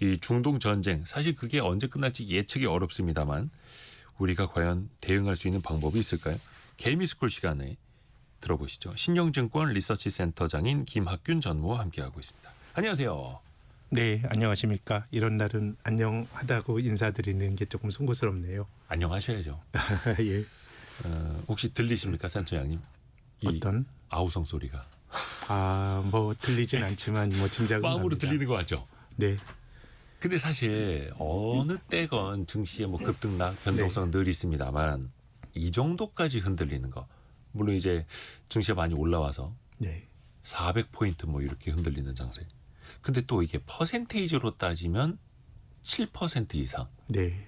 이 중동 전쟁 사실 그게 언제 끝날지 예측이 어렵습니다만 우리가 과연 대응할 수 있는 방법이 있을까요? 개미스쿨 시간에 들어보시죠. 신영증권 리서치 센터장인 김학균 전무와 함께하고 있습니다. 안녕하세요. 네, 안녕하십니까. 이런 날은 안녕하다고 인사드리는 게 조금 송구스럽네요. 안녕하셔야죠. 예. 혹시 들리십니까, 센터장님? 어떤? 아우성 소리가. 뭐 들리진 않지만 뭐 짐작은 마음으로 합니다. 들리는 거 맞죠? 네. 근데 사실 어느 때건 증시의 뭐 급등락 변동성 늘 있습니다만 이 정도까지 흔들리는 거 물론 이제 증시가 많이 올라와서 네. 400포인트 뭐 이렇게 흔들리는 장세. 근데 또 이게 퍼센테이지로 따지면 7% 이상. 네.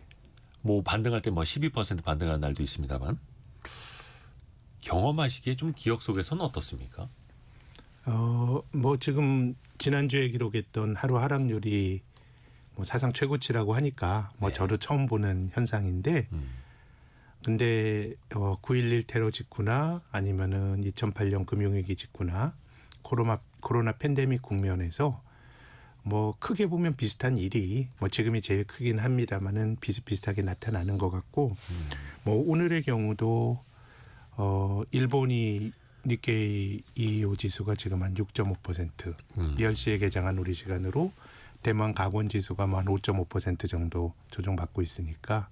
뭐 반등할 때 뭐 12% 반등하는 날도 있습니다만 경험하시기에 좀 기억 속에서는 어떻습니까? 뭐 지금 지난주에 기록했던 하루 하락률이 뭐 사상 최고치라고 하니까 뭐 네. 저도 처음 보는 현상인데 근데 9.11 테러 직후나 아니면은 2008년 금융위기 직후나 코로나 팬데믹 국면에서 뭐 크게 보면 비슷한 일이 뭐 지금이 제일 크긴 합니다만은 비슷비슷하게 나타나는 것 같고 뭐 오늘의 경우도 일본이 니케이 225 지수가 지금 한 6.5% 10시에 개장한 우리 시간으로 대만 가권 지수가 한 5.5% 정도 조정받고 있으니까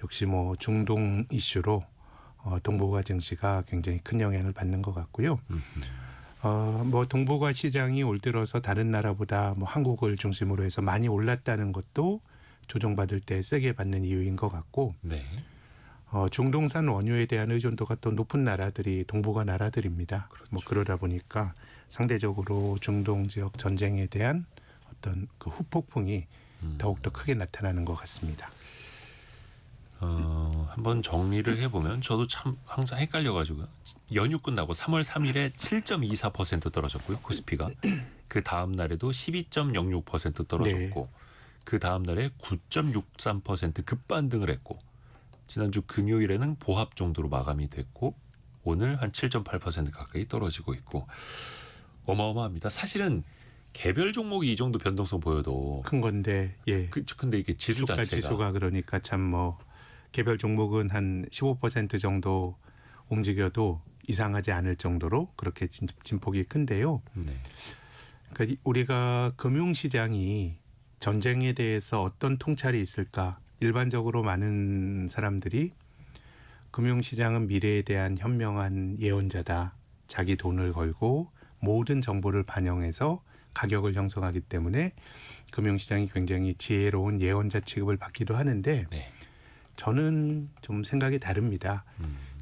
역시 뭐 중동 이슈로 동북아 증시가 굉장히 큰 영향을 받는 것 같고요. 뭐 동북아 시장이 올 들어서 다른 나라보다 뭐 한국을 중심으로 해서 많이 올랐다는 것도 조정받을 때 세게 받는 이유인 것 같고 네. 중동산 원유에 대한 의존도가 또 높은 나라들이 동북아 나라들입니다. 그렇죠. 뭐 그러다 보니까 상대적으로 중동 지역 전쟁에 대한 어떤 그 후폭풍이 더욱더 크게 나타나는 것 같습니다. 한번 정리를 해보면 저도 참 항상 헷갈려가지고 연휴 끝나고 3월 3일에 7.24% 떨어졌고요. 코스피가. 그 다음 날에도 12.06% 떨어졌고 그 다음 날에 9.63% 급반등을 했고 지난주 금요일에는 보합 정도로 마감이 됐고 오늘 한 7.8% 가까이 떨어지고 있고 어마어마합니다. 사실은 개별 종목이 이 정도 변동성 보여도 큰 건데 예. 근데 이게 지수 주가 자체가 지수가 그러니까 참 뭐 개별 종목은 한 15% 정도 움직여도 이상하지 않을 정도로 그렇게 진폭이 큰데요. 네. 그러니까 우리가 금융시장이 전쟁에 대해서 어떤 통찰이 있을까? 일반적으로 많은 사람들이 금융시장은 미래에 대한 현명한 예언자다. 자기 돈을 걸고 모든 정보를 반영해서 가격을 형성하기 때문에 금융시장이 굉장히 지혜로운 예언자 취급을 받기도 하는데 네. 저는 좀 생각이 다릅니다.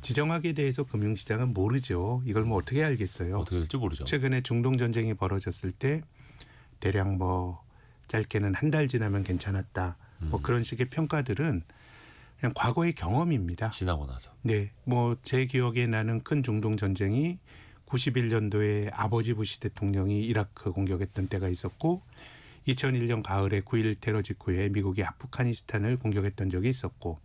지정학에 대해서 금융시장은 모르죠. 이걸 뭐 어떻게 알겠어요. 어떻게 될지 모르죠. 최근에 중동 전쟁이 벌어졌을 때 대략 뭐 짧게는 한 달 지나면 괜찮았다. 뭐 그런 식의 평가들은 그냥 과거의 경험입니다. 지나고 나서. 네. 뭐 제 기억에 나는 큰 중동 전쟁이 91년도에 아버지 부시 대통령이 이라크 공격했던 때가 있었고 2001년 가을에 9.11 테러 직후에 미국이 아프가니스탄을 공격했던 적이 있었고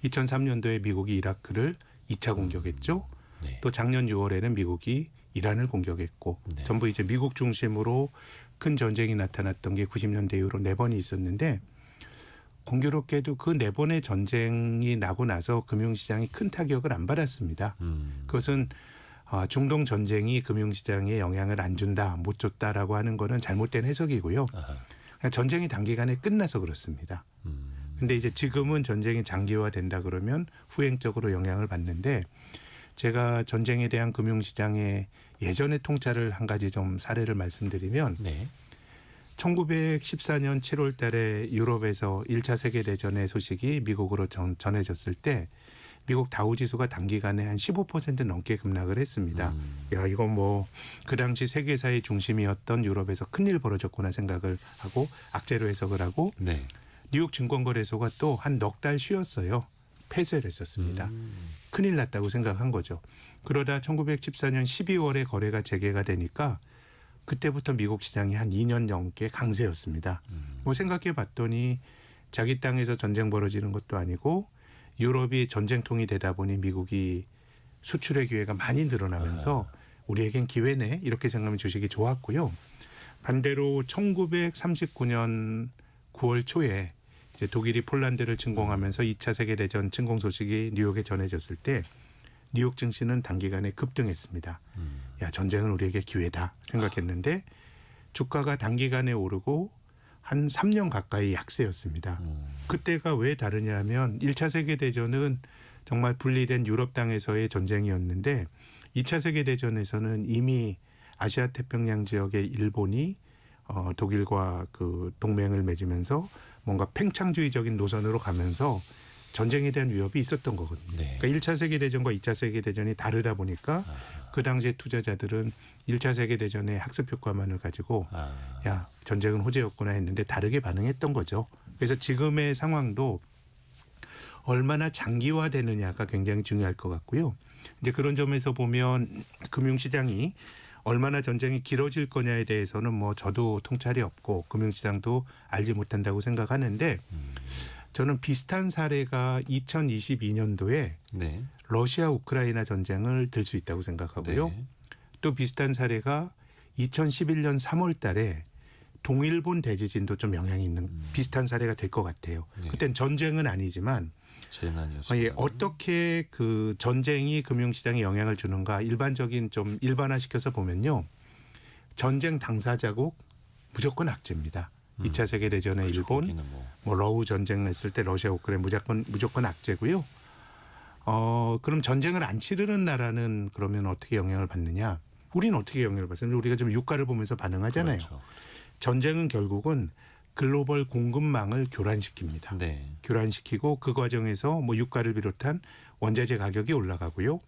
2003년도에 미국이 이라크를 2차 공격했죠. 네. 또 작년 6월에는 미국이 이란을 공격했고 네. 전부 이제 미국 중심으로 큰 전쟁이 나타났던 게 90년대 이후로 4번이 있었는데 공교롭게도 그 4번의 전쟁이 나고 나서 금융시장이 큰 타격을 안 받았습니다. 그것은 중동 전쟁이 금융시장에 영향을 안 준다, 못 줬다라고 하는 거는 잘못된 해석이고요. 그냥 전쟁이 단기간에 끝나서 그렇습니다. 근데 이제 지금은 전쟁이 장기화된다 그러면 후행적으로 영향을 받는데 제가 전쟁에 대한 금융시장의 예전의 통찰을 한 가지 좀 사례를 말씀드리면 네. 1914년 7월 달에 유럽에서 1차 세계대전의 소식이 미국으로 전해졌을 때 미국 다우지수가 단기간에 한 15% 넘게 급락을 했습니다. 야, 이건 뭐 그 당시 세계사의 중심이었던 유럽에서 큰일 벌어졌구나 생각을 하고 악재로 해석을 하고 네. 뉴욕 증권거래소가 또 한 넉 달 쉬었어요. 폐쇄를 했었습니다. 큰일 났다고 생각한 거죠. 그러다 1914년 12월에 거래가 재개가 되니까 그때부터 미국 시장이 한 2년 넘게 강세였습니다. 뭐 생각해 봤더니 자기 땅에서 전쟁 벌어지는 것도 아니고 유럽이 전쟁통이 되다 보니 미국이 수출의 기회가 많이 늘어나면서 우리에겐 기회네 이렇게 생각하면 주식이 좋았고요. 반대로 1939년 9월 초에 이제 독일이 폴란드를 침공하면서 2차 세계대전 침공 소식이 뉴욕에 전해졌을 때 뉴욕 증시는 단기간에 급등했습니다. 야, 전쟁은 우리에게 기회다 생각했는데 주가가 단기간에 오르고 한 3년 가까이 약세였습니다. 그때가 왜 다르냐 하면 1차 세계대전은 정말 분리된 유럽 땅에서의 전쟁이었는데 2차 세계대전에서는 이미 아시아 태평양 지역의 일본이 독일과 그 동맹을 맺으면서 뭔가 팽창주의적인 노선으로 가면서 전쟁에 대한 위협이 있었던 거거든요. 네. 그러니까 1차 세계대전과 2차 세계대전이 다르다 보니까 그 당시에 투자자들은 1차 세계대전의 학습 효과만을 가지고 야, 전쟁은 호재였구나 했는데 다르게 반응했던 거죠. 그래서 지금의 상황도 얼마나 장기화되느냐가 굉장히 중요할 것 같고요. 이제 그런 점에서 보면 금융시장이 얼마나 전쟁이 길어질 거냐에 대해서는 뭐 저도 통찰이 없고 금융시장도 알지 못한다고 생각하는데 저는 비슷한 사례가 2022년도에 네. 러시아 우크라이나 전쟁을 들 수 있다고 생각하고요. 네. 또 비슷한 사례가 2011년 3월 달에 동일본 대지진도 좀 영향이 있는 비슷한 사례가 될 것 같아요. 네. 그땐 전쟁은 아니지만 재난이었습니다. 어떻게 그 전쟁이 금융시장에 영향을 주는가 일반적인 좀 일반화시켜서 보면요. 전쟁 당사자국 무조건 악재입니다. 2차 세계대전에 그렇죠. 일본, 거기는 뭐 러우 전쟁 했을 때 러시아 우크라이나 무조건 악재고요. 그럼 전쟁을 안 치르는 나라는 그러면 어떻게 영향을 받느냐? 우리는 어떻게 영향을 받습니까? 우리가 좀 유가를 보면서 반응하잖아요. 그렇죠. 전쟁은 결국은 글로벌 공급망을 교란시킵니다. 네. 교란시키고 그 과정에서 뭐 유가를 비롯한 원자재 가격이 올라가고요.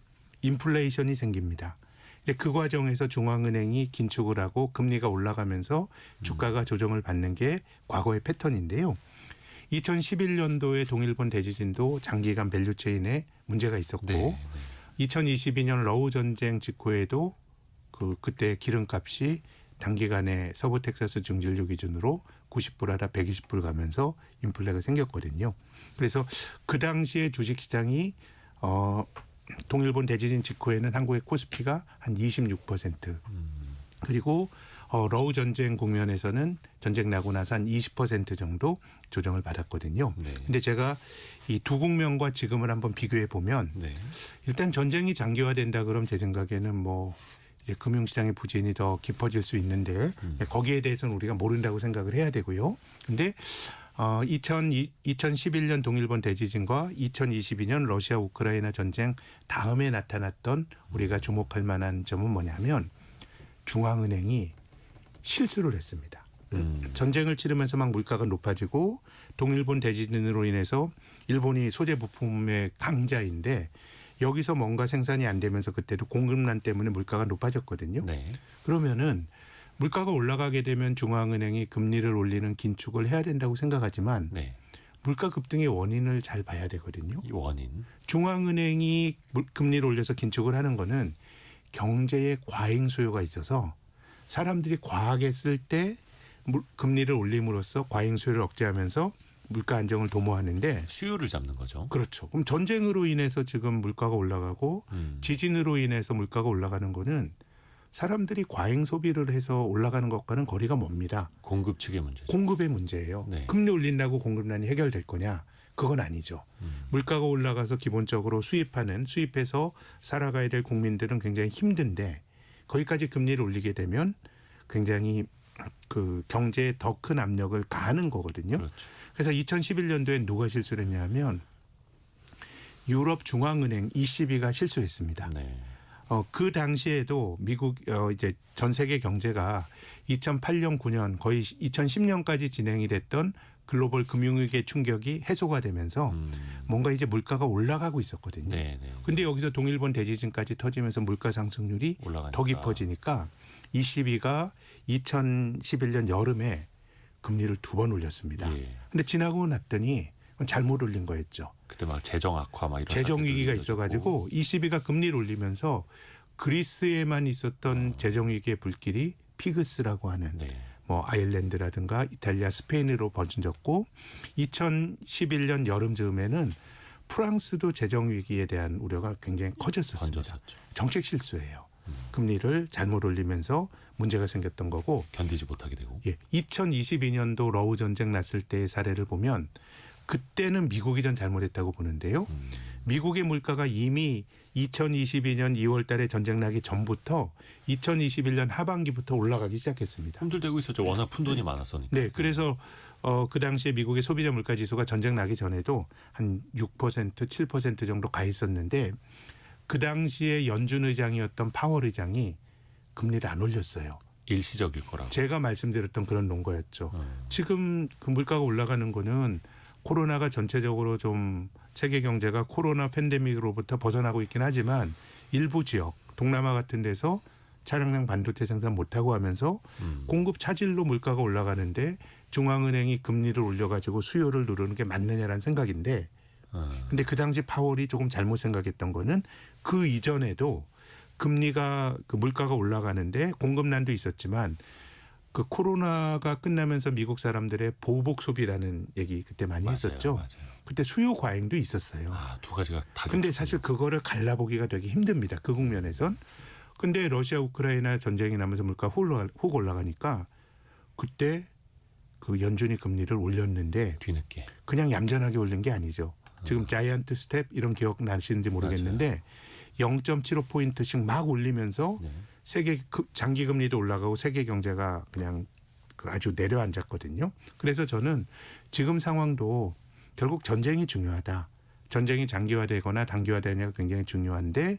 인플레이션이 생깁니다. 이제 그 과정에서 중앙은행이 긴축을 하고 금리가 올라가면서 주가가 조정을 받는 게 과거의 패턴인데요. 2011년도에 동일본 대지진도 장기간 밸류체인에 문제가 있었고 네. 2022년 러우 전쟁 직후에도 그때 기름값이 단기간에 서부 텍사스 중진류 기준으로 90불 하다 120불 가면서 인플레가 생겼거든요. 그래서 그 당시에 주식시장이 동일본 대지진 직후에는 한국의 코스피가 한 26% 그리고 러우 전쟁 국면에서는 전쟁 나고 나서 한 20% 정도 조정을 받았거든요. 네. 근데 제가 이 두 국면과 지금을 한번 비교해 보면 네. 일단 전쟁이 장기화된다 그럼 제 생각에는 뭐 이제 금융시장의 부진이 더 깊어질 수 있는데 거기에 대해서는 우리가 모른다고 생각을 해야 되고요. 근데 2011년 동일본 대지진과 2022년 러시아 우크라이나 전쟁 다음에 나타났던 우리가 주목할 만한 점은 뭐냐면 중앙은행이 실수를 했습니다. 전쟁을 치르면서 막 물가가 높아지고 동일본 대지진으로 인해서 일본이 소재 부품의 강자인데 여기서 뭔가 생산이 안 되면서 그때도 공급난 때문에 물가가 높아졌거든요. 네. 그러면은 물가가 올라가게 되면 중앙은행이 금리를 올리는 긴축을 해야 된다고 생각하지만 네. 물가 급등의 원인을 잘 봐야 되거든요. 이 원인. 중앙은행이 금리를 올려서 긴축을 하는 거는 경제에 과잉 수요가 있어서 사람들이 과하게 쓸 때 금리를 올림으로써 과잉 수요를 억제하면서 물가 안정을 도모하는데 수요를 잡는 거죠. 그렇죠. 그럼 전쟁으로 인해서 지금 물가가 올라가고 지진으로 인해서 물가가 올라가는 거는 사람들이 과잉 소비를 해서 올라가는 것과는 거리가 멉니다. 공급 측의 문제죠. 공급의 문제예요. 네. 금리 올린다고 공급난이 해결될 거냐? 그건 아니죠. 물가가 올라가서 기본적으로 수입해서 살아가야 될 국민들은 굉장히 힘든데 거기까지 금리를 올리게 되면 굉장히 그 경제에 더 큰 압력을 가하는 거거든요. 그렇죠. 그래서 2011년도에 누가 실수를 했냐면 유럽 중앙은행 ECB가 실수했습니다. 네. 그 당시에도 미국 이제 전 세계 경제가 2008년 9년 거의 2010년까지 진행이 됐던 글로벌 금융위기의 충격이 해소가 되면서 뭔가 이제 물가가 올라가고 있었거든요. 네. 네. 근데 여기서 동일본 대지진까지 터지면서 물가 상승률이 올라가니까. 더 깊어지니까 ECB가 2011년 여름에 금리를 2번 올렸습니다. 예. 근데 지나고 났더니 잘못 올린 거였죠. 그때 막 재정 악화 막 이런 재정 사태도 위기가 일어나고. 있어가지고 ECB가 금리를 올리면서 그리스에만 있었던 재정 위기의 불길이 피그스라고 하는 네. 뭐 아일랜드라든가 이탈리아, 스페인으로 번졌고 2011년 여름 즈음에는 프랑스도 재정 위기에 대한 우려가 굉장히 커졌었습니다. 번졌었죠. 정책 실수예요. 금리를 잘못 올리면서 문제가 생겼던 거고 견디지 못하게 되고. 예, 2022년도 러우 전쟁 났을 때의 사례를 보면 그때는 미국이 전 잘못했다고 보는데요. 미국의 물가가 이미 2022년 2월 달에 전쟁 나기 전부터 2021년 하반기부터 올라가기 시작했습니다. 흔들대고 있었죠. 워낙 푼돈이 많았으니까. 네, 그래서 그 당시에 미국의 소비자 물가 지수가 전쟁 나기 전에도 한 6%, 7% 정도 가 있었는데 그 당시에 연준 의장이었던 파월 의장이 금리를 안 올렸어요. 일시적일 거라고. 제가 말씀드렸던 그런 논거였죠. 지금 그 물가가 올라가는 거는 코로나가 전체적으로 좀 세계 경제가 코로나 팬데믹으로부터 벗어나고 있긴 하지만 일부 지역 동남아 같은 데서 차량용 반도체 생산 못하고 하면서 공급 차질로 물가가 올라가는데 중앙은행이 금리를 올려가지고 수요를 누르는 게 맞느냐라는 생각인데 근데 그 당시 파월이 조금 잘못 생각했던 거는 그 이전에도 금리가 그 물가가 올라가는데 공급난도 있었지만 그 코로나가 끝나면서 미국 사람들의 보복 소비라는 얘기 그때 많이 했었죠. 맞아요. 그때 수요 과잉도 있었어요. 두 가지가 다. 근데 사실 그거를 갈라보기가 되게 힘듭니다. 그 국면에선. 근데 러시아 우크라이나 전쟁이 나면서 물가 훅 올라가니까 그때 그 연준이 금리를 올렸는데 뒤늦게. 그냥 얌전하게 올린 게 아니죠. 지금 자이언트 스텝 이런 기억 나시는지 모르겠는데 0.75포인트씩 막 올리면서 네. 세계 장기 금리도 올라가고 세계 경제가 그냥 아주 내려앉았거든요. 그래서 저는 지금 상황도 결국 전쟁이 중요하다. 전쟁이 장기화되거나 단기화되느냐가 굉장히 중요한데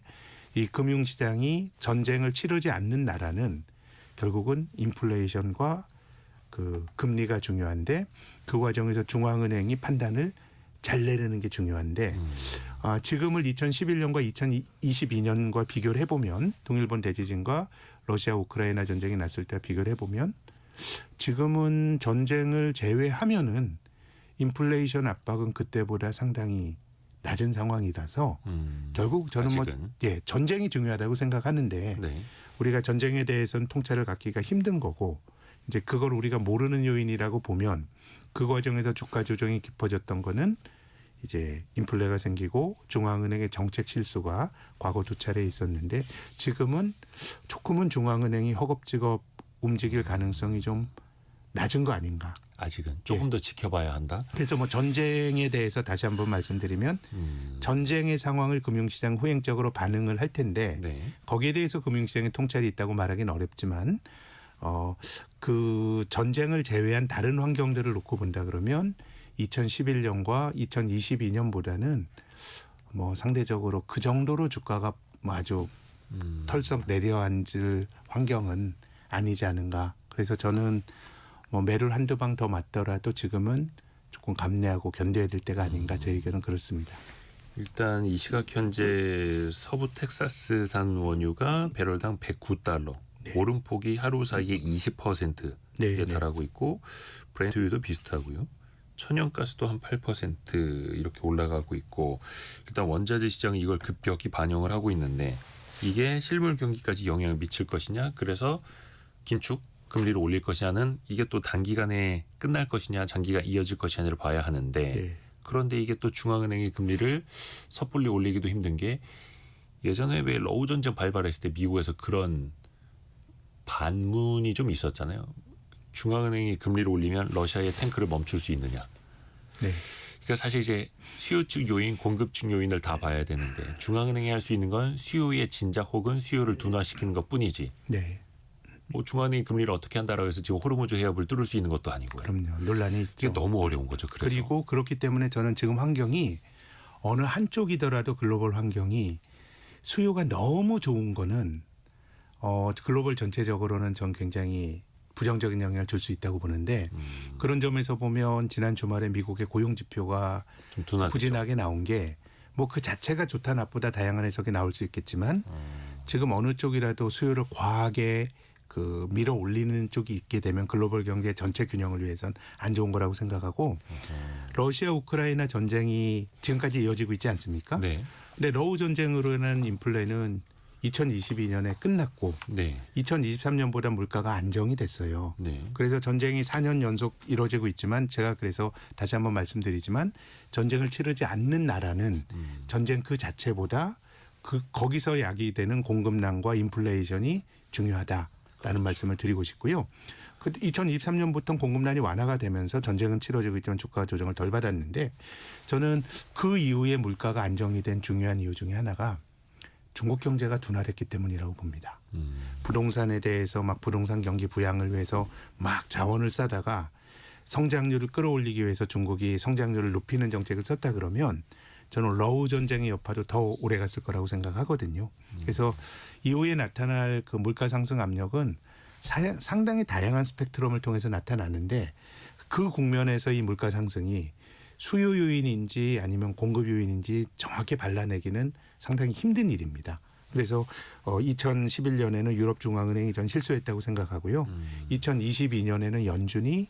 이 금융시장이 전쟁을 치르지 않는 나라는 결국은 인플레이션과 그 금리가 중요한데 그 과정에서 중앙은행이 판단을 잘 내리는 게 중요한데 지금을 2011년과 2022년과 비교를 해보면 동일본 대지진과 러시아 우크라이나 전쟁이 났을 때 비교를 해보면 지금은 전쟁을 제외하면은 인플레이션 압박은 그때보다 상당히 낮은 상황이라서 결국 저는 아직은. 전쟁이 중요하다고 생각하는데 네. 우리가 전쟁에 대해서는 통찰을 갖기가 힘든 거고 이제 그걸 우리가 모르는 요인이라고 보면 그 과정에서 주가 조정이 깊어졌던 거는 이제 인플레가 생기고 중앙은행의 정책 실수가 과거 두 차례 있었는데 지금은 조금은 중앙은행이 허겁지겁 움직일 가능성이 좀 낮은 거 아닌가. 아직은 조금 더 지켜봐야 한다. 그래서 뭐 전쟁에 대해서 다시 한번 말씀드리면 전쟁의 상황을 금융시장 후행적으로 반응을 할 텐데 네. 거기에 대해서 금융시장에 통찰이 있다고 말하기는 어렵지만 그 전쟁을 제외한 다른 환경들을 놓고 본다 그러면 2011년과 2022년보다는 뭐 상대적으로 그 정도로 주가가 뭐 아주 털썩 내려앉을 환경은 아니지 않은가. 그래서 저는 뭐 매를 한두 방 더 맞더라도 지금은 조금 감내하고 견뎌야 될 때가 아닌가. 제 의견은 그렇습니다. 일단 이 시각 현재 서부 텍사스산 원유가 배럴당 109달러. 네. 오름폭이 하루 사이에 20%에 네, 달하고 있고 브렌트유도 비슷하고요. 천연가스도 한 8% 이렇게 올라가고 있고 일단 원자재 시장이 이걸 급격히 반영을 하고 있는데 이게 실물 경기까지 영향을 미칠 것이냐 그래서 긴축 금리를 올릴 것이냐는 이게 또 단기간에 끝날 것이냐 장기가 이어질 것이냐를 봐야 하는데 네. 그런데 이게 또 중앙은행의 금리를 섣불리 올리기도 힘든 게 예전에 왜 러우 전쟁 발발했을 때 미국에서 그런 반문이 좀 있었잖아요. 중앙은행이 금리를 올리면 러시아의 탱크를 멈출 수 있느냐. 네. 그러니까 사실 이제 수요 측 요인, 공급 측 요인을 다 봐야 되는데 중앙은행이 할 수 있는 건 수요의 진작 혹은 수요를 둔화시키는 것뿐이지. 네. 뭐 중앙은행이 금리를 어떻게 한다라고 해서 지금 호르무즈 해협을 뚫을 수 있는 것도 아니고요. 그럼요. 논란이 있죠. 이게 너무 어려운 거죠. 그래서. 그리고 그렇기 때문에 저는 지금 환경이 어느 한쪽이더라도 글로벌 환경이 수요가 너무 좋은 거는 글로벌 전체적으로는 전 굉장히 부정적인 영향을 줄 수 있다고 보는데 그런 점에서 보면 지난 주말에 미국의 고용 지표가 좀 둔화됐죠. 부진하게 나온 게 뭐 그 자체가 좋다 나쁘다 다양한 해석이 나올 수 있겠지만 지금 어느 쪽이라도 수요를 과하게 그 밀어 올리는 쪽이 있게 되면 글로벌 경제 전체 균형을 위해선 안 좋은 거라고 생각하고 러시아 우크라이나 전쟁이 지금까지 이어지고 있지 않습니까? 네. 근데 러우 전쟁으로 인한 인플레는 2022년에 끝났고 네. 2023년보다 물가가 안정이 됐어요. 네. 그래서 전쟁이 4년 연속 이루어지고 있지만 제가 그래서 다시 한번 말씀드리지만 전쟁을 치르지 않는 나라는 전쟁 그 자체보다 거기서 야기되는 공급난과 인플레이션이 중요하다라는 말씀을 드리고 싶고요. 2023년부터 공급난이 완화가 되면서 전쟁은 치러지고 있지만 주가 조정을 덜 받았는데 저는 그 이후에 물가가 안정이 된 중요한 이유 중에 하나가 중국 경제가 둔화됐기 때문이라고 봅니다. 부동산에 대해서 막 부동산 경기 부양을 위해서 막 자원을 싸다가 성장률을 끌어올리기 위해서 중국이 성장률을 높이는 정책을 썼다 그러면 저는 러우 전쟁의 여파도 더 오래 갔을 거라고 생각하거든요. 그래서 이후에 나타날 그 물가 상승 압력은 상당히 다양한 스펙트럼을 통해서 나타나는데 그 국면에서 이 물가 상승이 수요 요인인지 아니면 공급 요인인지 정확히 발라내기는 상당히 힘든 일입니다. 그래서 2011년에는 유럽중앙은행이 전 실수했다고 생각하고요. 2022년에는 연준이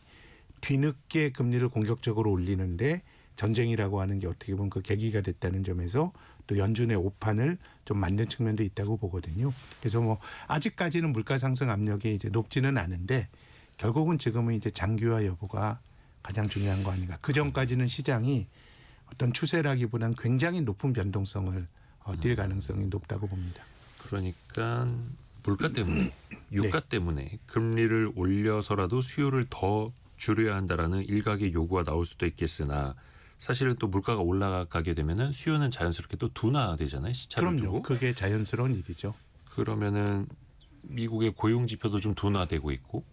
뒤늦게 금리를 공격적으로 올리는데 전쟁이라고 하는 게 어떻게 보면 그 계기가 됐다는 점에서 또 연준의 오판을 좀 만든 측면도 있다고 보거든요. 그래서 뭐 아직까지는 물가 상승 압력이 이제 높지는 않은데 결국은 지금은 이제 장기화 여부가 가장 중요한 거 아닌가. 그 전까지는 시장이 어떤 추세라기보다는 굉장히 높은 변동성을 띌 가능성이 높다고 봅니다. 그러니까 물가 때문에 유가 때문에 금리를 올려서라도 수요를 더 줄여야 한다라는 일각의 요구가 나올 수도 있겠으나 사실은 또 물가가 올라가게 되면은 수요는 자연스럽게 또 둔화되잖아요. 시차를 그럼요. 두고. 그게 자연스러운 일이죠. 그러면은 미국의 고용 지표도 좀 둔화되고 있고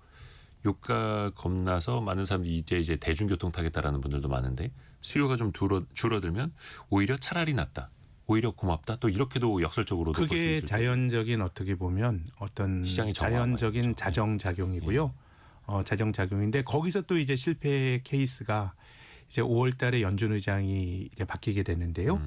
유가 겁나서 많은 사람들이 이제 대중교통 타겠다라는 분들도 많은데 수요가 좀 줄어들면 오히려 차라리 낫다. 오히려 고맙다. 또 이렇게도 역설적으로도 볼 수 그게 있을 자연적인 어떻게 보면 어떤 시장의 자연적인 정화죠. 자정작용이고요. 자정작용인데 거기서 또 이제 실패 케이스가 이제 5월 달에 연준 의장이 이제 바뀌게 되는데요.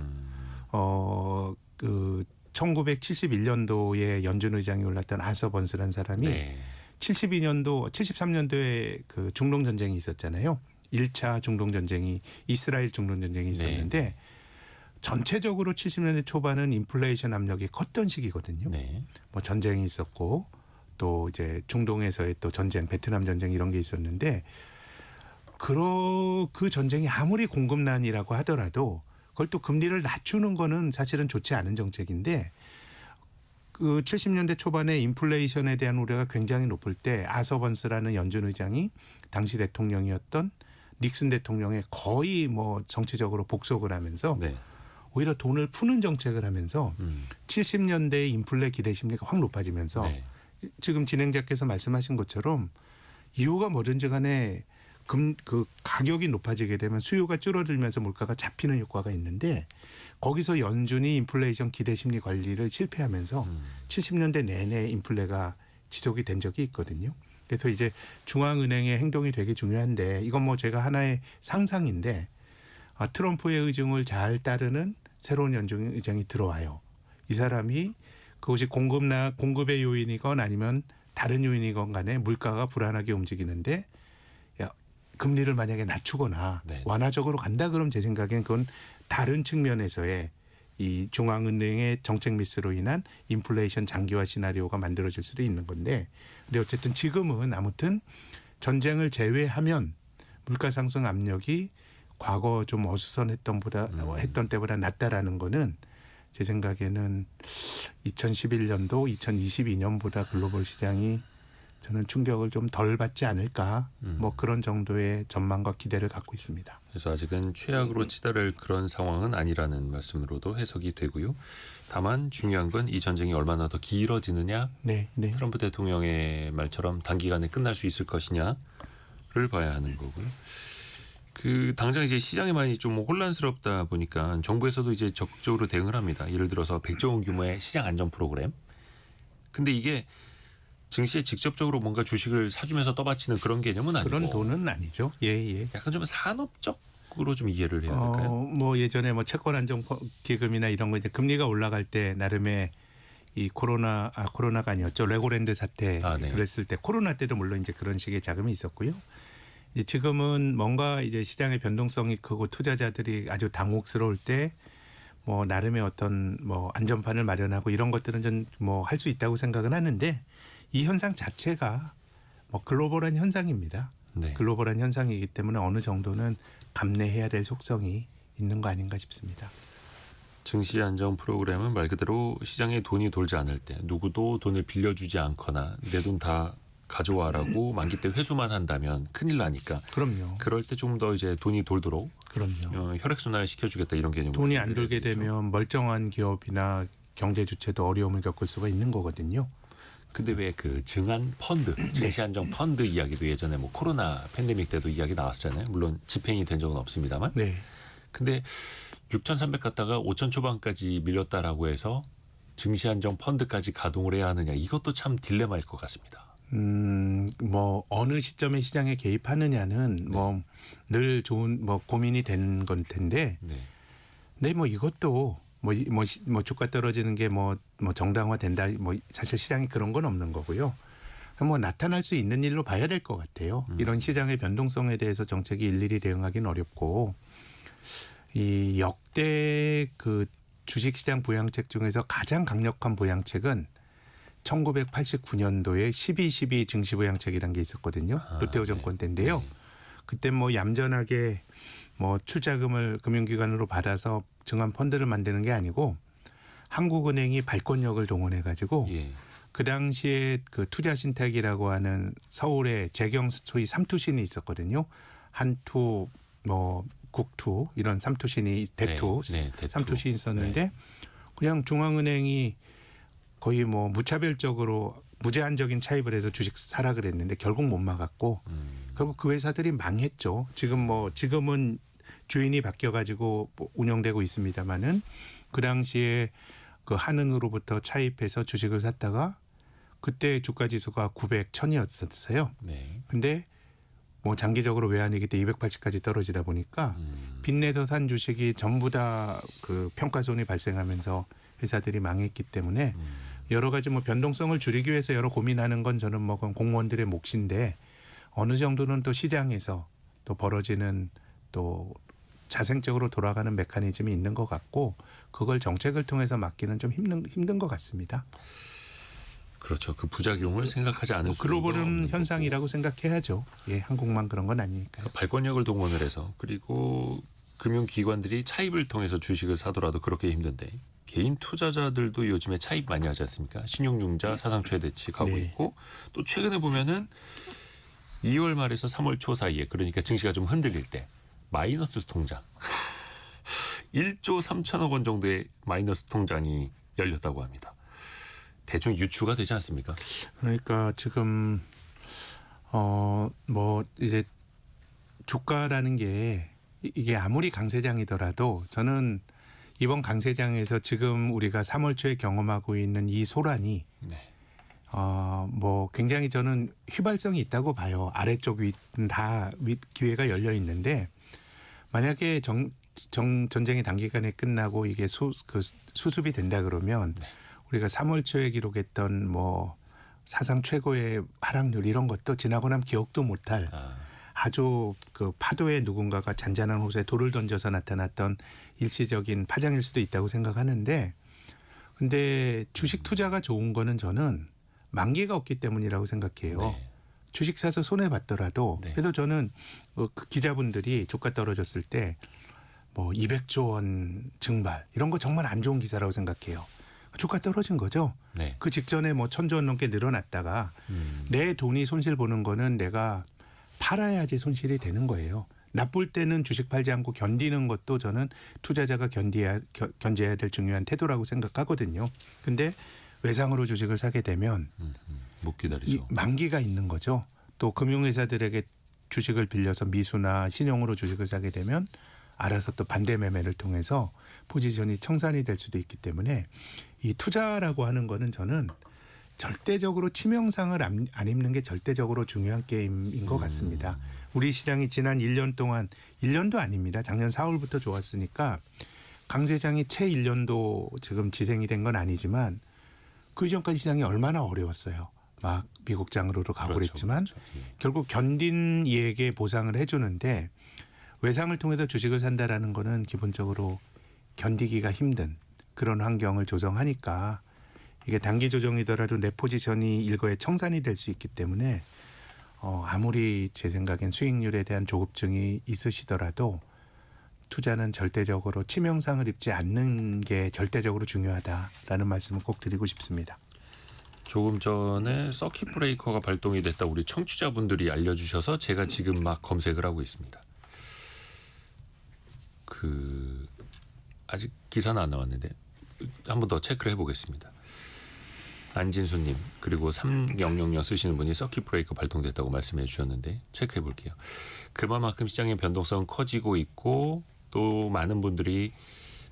그 1971년도에 연준 의장이 올랐던 아서 번스라는 사람이 네. 73년도에 그 중동 전쟁이 있었잖아요. 1차 중동 전쟁이 이스라엘 중동 전쟁이 있었는데 전체적으로 70년대 초반은 인플레이션 압력이 컸던 시기거든요. 네. 뭐 전쟁이 있었고 또 이제 중동에서의 또 전쟁, 베트남 전쟁 이런 게 있었는데 그 전쟁이 아무리 공급난이라고 하더라도 그걸 또 금리를 낮추는 거는 사실은 좋지 않은 정책인데 그 70년대 초반에 인플레이션에 대한 우려가 굉장히 높을 때 아서 번스라는 연준 의장이 당시 대통령이었던 닉슨 대통령의 거의 뭐 정치적으로 복속을 하면서 네. 오히려 돈을 푸는 정책을 하면서 70년대의 인플레 기대 심리가 확 높아지면서 네. 지금 진행자께서 말씀하신 것처럼 이유가 뭐든지 간에 그 가격이 높아지게 되면 수요가 줄어들면서 물가가 잡히는 효과가 있는데 거기서 연준이 인플레이션 기대 심리 관리를 실패하면서 70년대 내내 인플레가 지속이 된 적이 있거든요. 그래서 이제 중앙은행의 행동이 되게 중요한데 이건 뭐 제가 하나의 상상인데 트럼프의 의중을 잘 따르는 새로운 연준 의장이 들어와요. 이 사람이 그것이 공급의 요인이건 아니면 다른 요인이건 간에 물가가 불안하게 움직이는데 금리를 만약에 낮추거나 네. 완화적으로 간다 그러면 제 생각엔 그건 다른 측면에서의 이 중앙은행의 정책 미스로 인한 인플레이션 장기화 시나리오가 만들어질 수도 있는 건데 근데 어쨌든 지금은 아무튼 전쟁을 제외하면 물가 상승 압력이 과거 좀 어수선했던 때보다 낮다라는 거는 제 생각에는 2011년도, 2022년보다 글로벌 시장이 저는 충격을 좀 덜 받지 않을까 뭐 그런 정도의 전망과 기대를 갖고 있습니다. 그래서 아직은 최악으로 치달을 그런 상황은 아니라는 말씀으로도 해석이 되고요. 다만 중요한 건 이 전쟁이 얼마나 더 길어지느냐, 네. 트럼프 대통령의 말처럼 단기간에 끝날 수 있을 것이냐를 봐야 하는 거고요. 그 당장 이제 시장이 많이 좀 혼란스럽다 보니까 정부에서도 이제 적극적으로 대응을 합니다. 예를 들어서 100조 원 규모의 시장 안전 프로그램. 근데 이게 증시에 직접적으로 뭔가 주식을 사주면서 떠받치는 그런 개념은 아니고 그런 돈은 아니죠. 예. 약간 좀 산업적으로 좀 이해를 해야 될까요? 뭐 예전에 뭐 채권 안정 기금이나 이런 거 이제 금리가 올라갈 때 나름의 이 코로나가 아니었죠. 레고랜드 사태 네. 그랬을 때 코로나 때도 물론 이제 그런 식의 자금이 있었고요. 이제 지금은 뭔가 이제 시장의 변동성이 크고 투자자들이 아주 당혹스러울 때 뭐 나름의 어떤 뭐 안전판을 마련하고 이런 것들은 좀 뭐 할 수 있다고 생각은 하는데 이 현상 자체가 뭐 글로벌한 현상입니다. 네. 글로벌한 현상이기 때문에 어느 정도는 감내해야 될 속성이 있는 거 아닌가 싶습니다. 증시 안정 프로그램은 말 그대로 시장에 돈이 돌지 않을 때 누구도 돈을 빌려주지 않거나 내 돈 다 가져와라고 만기 때 회수만 한다면 큰일 나니까 그럼요. 그럴 때 좀 더 이제 돈이 돌도록 그럼요. 혈액순환을 시켜주겠다 이런 개념으로 돈이 안 돌게 되겠죠. 되면 멀쩡한 기업이나 경제 주체도 어려움을 겪을 수가 있는 거거든요. 근데 왜 그 증안 펀드, 증시 안정 펀드 이야기도 예전에 뭐 코로나 팬데믹 때도 이야기 나왔잖아요. 물론 집행이 된 적은 없습니다만. 네. 근데 6,300 갔다가 5,000 초반까지 밀렸다라고 해서 증시 안정 펀드까지 가동을 해야 하느냐 이것도 참 딜레마일 것 같습니다. 뭐 어느 시점에 시장에 개입하느냐는 뭐 늘 좋은 뭐 고민이 되는 건 텐데, 네. 네, 뭐 이것도 뭐 주가 떨어지는 게 뭐 정당화된다, 뭐 사실 시장에 그런 건 없는 거고요. 뭐 나타날 수 있는 일로 봐야 될 것 같아요. 이런 시장의 변동성에 대해서 정책이 일일이 대응하기는 어렵고, 이 역대 그 주식시장 부양책 중에서 가장 강력한 부양책은 1989년도에 12.12 증시부양책이라는 게 있었거든요. 롯데호정권 때인데요. 네. 그때 뭐 얌전하게 뭐 출자금을 금융기관으로 받아서 증한 펀드를 만드는 게 아니고 한국은행이 발권력을 동원해 가지고 예. 그 당시에 그 투자신탁이라고 하는 서울에 재경 소위 삼투신이 있었거든요. 한투, 뭐 국투 이런 삼투신이 대투, 대투. 삼투신이 있었는데 그냥 중앙은행이 거의 뭐 무차별적으로 무제한적인 차입을 해서 주식 사라 그랬는데 결국 못 막았고 결국 그 회사들이 망했죠. 지금은 주인이 바뀌어가지고 운영되고 있습니다만은 그 당시에 그 한은으로부터 차입해서 주식을 샀다가 그때 주가 지수가 900, 1000이었었어요. 네. 근데 뭐 장기적으로 외환위기 때 280까지 떨어지다 보니까 빚내서 산 주식이 전부 다 그 평가손이 발생하면서 회사들이 망했기 때문에 여러 가지 뭐 변동성을 줄이기 위해서 여러 고민하는 건 저는 뭐 그건 공무원들의 몫인데 어느 정도는 또 시장에서 또 벌어지는 또 자생적으로 돌아가는 메커니즘이 있는 것 같고 그걸 정책을 통해서 막기는 좀 힘든 것 같습니다. 그렇죠. 그 부작용을 생각하지 않을 수 글로벌은 현상이라고 생각해야죠. 예, 한국만 그런 건 아니니까요. 발권력을 동원을 해서 그리고 금융기관들이 차입을 통해서 주식을 사더라도 그렇게 힘든데 개인 투자자들도 요즘에 차입 많이 하지 않습니까? 신용융자 사상 최대치 가고 네. 있고 또 최근에 보면은 2월 말에서 3월 초 사이에 그러니까 증시가 좀 흔들릴 때 마이너스 통장 1조 3천억 원 정도의 마이너스 통장이 열렸다고 합니다. 대충 유추가 되지 않습니까? 그러니까 지금 뭐 이제 주가라는 게 이게 아무리 강세장이더라도 저는 이번 강세장에서 지금 우리가 3월 초에 경험하고 있는 이 소란이 네. 뭐 굉장히 저는 휘발성이 있다고 봐요. 아래쪽 윗은 다 기회가 열려 있는데 만약에 전쟁이 단기간에 끝나고 이게 수습이 된다 그러면 우리가 3월 초에 기록했던 뭐 사상 최고의 하락률 이런 것도 지나고 나면 기억도 못할 아주 그 파도에 누군가가 잔잔한 호수에 돌을 던져서 나타났던 일시적인 파장일 수도 있다고 생각하는데 근데 주식 투자가 좋은 거는 저는 만기가 없기 때문이라고 생각해요. 네. 주식 사서 손해 봤더라도 네. 그래서 저는 그 기자분들이 주가 떨어졌을 때 뭐 200조 원 증발 이런 거 정말 안 좋은 기사라고 생각해요. 주가 떨어진 거죠. 네. 그 직전에 뭐 1000조 원 넘게 늘어났다가 내 돈이 손실 보는 거는 내가 팔아야지 손실이 되는 거예요. 나쁠 때는 주식 팔지 않고 견디는 것도 저는 투자자가 견제해야 될 중요한 태도라고 생각하거든요. 근데 외상으로 주식을 사게 되면 못 이 기다리죠. 만기가 있는 거죠. 또 금융회사들에게 주식을 빌려서 미수나 신용으로 주식을 사게 되면 알아서 또 반대 매매를 통해서 포지션이 청산이 될 수도 있기 때문에 이 투자라고 하는 거는 저는 절대적으로 치명상을 안 입는 게 절대적으로 중요한 게임인 것 같습니다. 우리 시장이 지난 1년 동안 1년도 아닙니다. 작년 4월부터 좋았으니까 강세장이 채 1년도 지금 지생이 된 건 아니지만 그 이전까지 시장이 얼마나 어려웠어요. 막 미국 장으로 가고 그랬지만 예. 결국 견딘 이에게 보상을 해주는데 외상을 통해서 주식을 산다라는 거는 기본적으로 견디기가 힘든 그런 환경을 조성하니까 이게 단기 조정이더라도 내 포지션이 일거에 청산이 될 수 있기 때문에 아무리 제 생각엔 수익률에 대한 조급증이 있으시더라도 투자는 절대적으로 치명상을 입지 않는 게 절대적으로 중요하다라는 말씀을 꼭 드리고 싶습니다. 조금 전에 서킷 브레이커가 발동이 됐다 우리 청취자분들이 알려주셔서 제가 지금 막 검색을 하고 있습니다. 아직 기사는 안 나왔는데 한 번 더 체크를 해보겠습니다. 안진수님 그리고 3000 쓰시는 분이 서킷 브레이커 발동됐다고 말씀해 주셨는데 체크해 볼게요. 그만큼 시장의 변동성은 커지고 있고 또 많은 분들이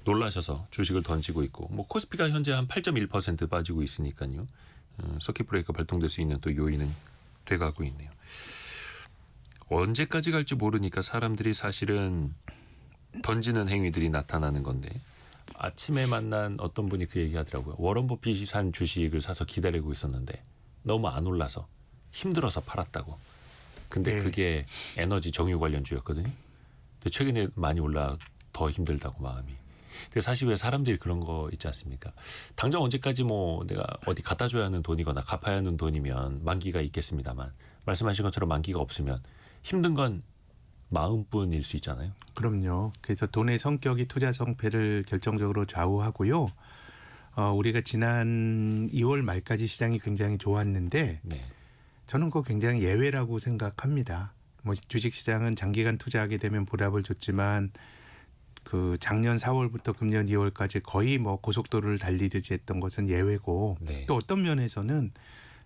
놀라셔서 주식을 던지고 있고 뭐 코스피가 현재 한 8.1% 빠지고 있으니까요. 서킷 브레이커 발동될 수 있는 또 요인은 돼가고 있네요. 언제까지 갈지 모르니까 사람들이 사실은 던지는 행위들이 나타나는 건데 아침에 만난 어떤 분이 그 얘기하더라고요. 워런 버핏이 산 주식을 사서 기다리고 있었는데 너무 안 올라서 힘들어서 팔았다고. 근데 네. 그게 에너지 정유 관련주였거든요. 근데 최근에 많이 올라 더 힘들다고 마음이. 근데 사실 왜 사람들이 그런 거 있지 않습니까? 당장 언제까지 뭐 내가 어디 갖다 줘야 하는 돈이거나 갚아야 하는 돈이면 만기가 있겠습니다만 말씀하신 것처럼 만기가 없으면 힘든 건 마음뿐일 수 있잖아요. 그럼요. 그래서 돈의 성격이 투자 성패를 결정적으로 좌우하고요. 우리가 지난 2월 말까지 시장이 굉장히 좋았는데 네. 저는 그거 굉장히 예외라고 생각합니다. 뭐 주식시장은 장기간 투자하게 되면 보답을 줬지만 그 작년 4월부터 금년 2월까지 거의 뭐 고속도로를 달리듯이 했던 것은 예외고 네. 또 어떤 면에서는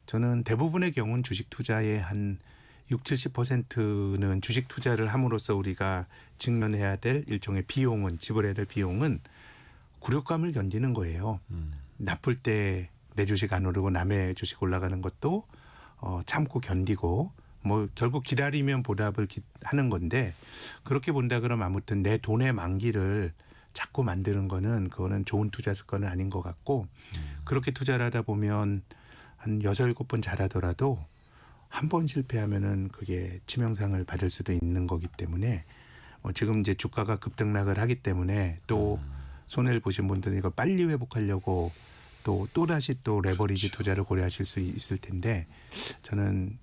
저는 대부분의 경우는 주식 투자의 한 60~70%는 주식 투자를 함으로써 우리가 직면해야 될 일종의 비용은 지불해야 될 비용은 굴욕감을 견디는 거예요. 나쁠 때 내 주식 안 오르고 남의 주식 올라가는 것도 참고 견디고 뭐 결국 기다리면 보답을 하는 건데 그렇게 본다 그러면 아무튼 내 돈의 만기를 자꾸 만드는 거는 그거는 좋은 투자 습관은 아닌 것 같고 그렇게 투자를 하다 보면 한 6~7번 잘하더라도 한 번 실패하면은 그게 치명상을 받을 수도 있는 거기 때문에 지금 이제 주가가 급등락을 하기 때문에 또 손해를 보신 분들은 이걸 빨리 회복하려고 또다시 또 레버리지 투자를 고려하실 수 있을 텐데 저는